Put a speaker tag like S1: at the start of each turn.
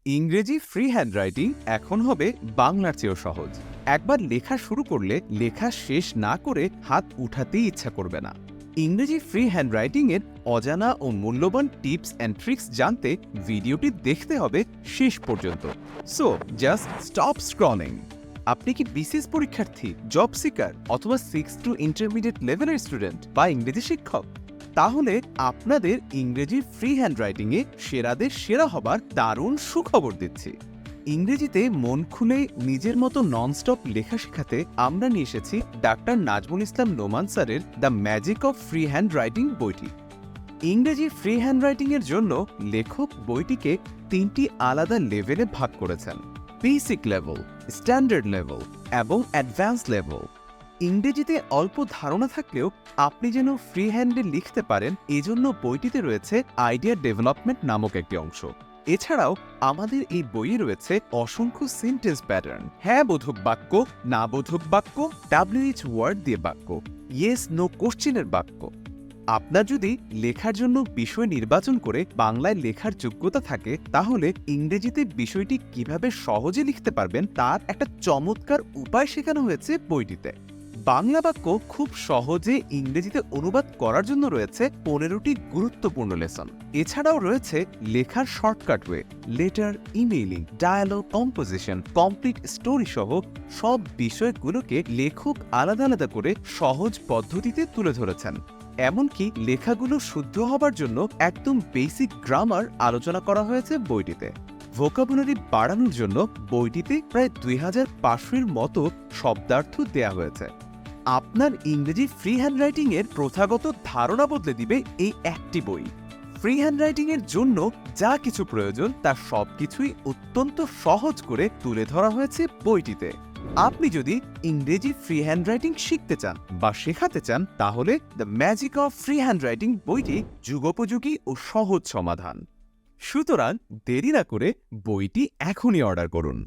S1: ইংরেজি free handwriting এখন হবে বাংলার চেয়েও সহজ। একবার লেখা শুরু করলে লেখা শেষ না করে হাত উঠাতেই ইচ্ছা করবে না। ইংরেজি ফ্রি হ্যান্ডরাইটিংয়ের অজানা ও মূল্যবান টিপস অ্যান্ড ট্রিক্স জানতে ভিডিওটি দেখতে হবে শেষ পর্যন্ত। So just stop scrolling. আপনি কি বিসিএস পরীক্ষার্থী, জব সিকার অথবা 6 টু ইন্টারমিডিয়েট লেভেলের স্টুডেন্ট বা ইংরেজি শিক্ষক? তাহলে আপনাদের ইংরেজি ফ্রি হ্যান্ডরাইটিংয়ে সেরাদের সেরা হবার দারুণ সুখবর দিচ্ছি। ইংরেজিতে মন খুলে নিজের মতো ননস্টপ লেখা শেখাতে আমরা নিয়ে এসেছি ডাক্তার নাজমুল ইসলাম নোমান স্যারের the magic of free handwriting বইটি। ইংরেজি ফ্রি হ্যান্ডরাইটিংয়ের জন্য লেখক বইটিকে 3টি আলাদা লেভেলে ভাগ করেছেন: বেসিক লেভেল, স্ট্যান্ডার্ড লেভেল এবং অ্যাডভান্স লেভেল। ইংরেজিতে অল্প ধারণা থাকলেও আপনি যেন ফ্রি হ্যান্ডে লিখতে পারেন, এজন্য বইটিতে রয়েছে আইডিয়া ডেভেলপমেন্ট নামক একটি অংশ। এছাড়াও আমাদের এই বইয়ে রয়েছে অসংখ্য সেন্টেন্স প্যাটার্ন, হ্যাঁ বোধক বাক্য, না বোধক বাক্য, WH ওয়ার্ড দিয়ে বাক্য, ইয়েস নো কোশ্চেনের বাক্য। আপনার যদি লেখার জন্য বিষয় নির্বাচন করে বাংলায় লেখার যোগ্যতা থাকে, তাহলে ইংরেজিতে বিষয়টি কিভাবে সহজে লিখতে পারবেন তার একটা চমৎকার উপায় শেখানো হয়েছে বইটিতে। বাংলা বাক্য খুব সহজে ইংরেজিতে অনুবাদ করার জন্য রয়েছে 15টি গুরুত্বপূর্ণ লেসন। এছাড়াও রয়েছে লেখার shortcut way, letter, emailing, dialogue, composition, complete story সহ সব বিষয়গুলোকে লেখক আলাদা আলাদা করে সহজ পদ্ধতিতে তুলে ধরেছেন। এমনকি লেখাগুলো শুদ্ধ হবার জন্য একদম বেসিক গ্রামার আলোচনা করা হয়েছে বইটিতে। ভোকাবুলারি বাড়ানোর জন্য বইটিতে প্রায় 2500-এর মতো শব্দার্থ দেয়া হয়েছে। আপনার ইংরেজি ফ্রি হ্যান্ডরাইটিংয়ের প্রথাগত ধারণা বদলে দিবে এই একটি বই। ফ্রি হ্যান্ডরাইটিংয়ের জন্য যা কিছু প্রয়োজন তার সবকিছুই অত্যন্ত সহজ করে তুলে ধরা হয়েছে বইটিতে। আপনি যদি ইংরেজি ফ্রি হ্যান্ডরাইটিং শিখতে চান বা শেখাতে চান, তাহলে the magic of free handwriting বইটি যুগোপযোগী ও সহজ সমাধান। সুতরাং দেরি না করে বইটি এখনই অর্ডার করুন।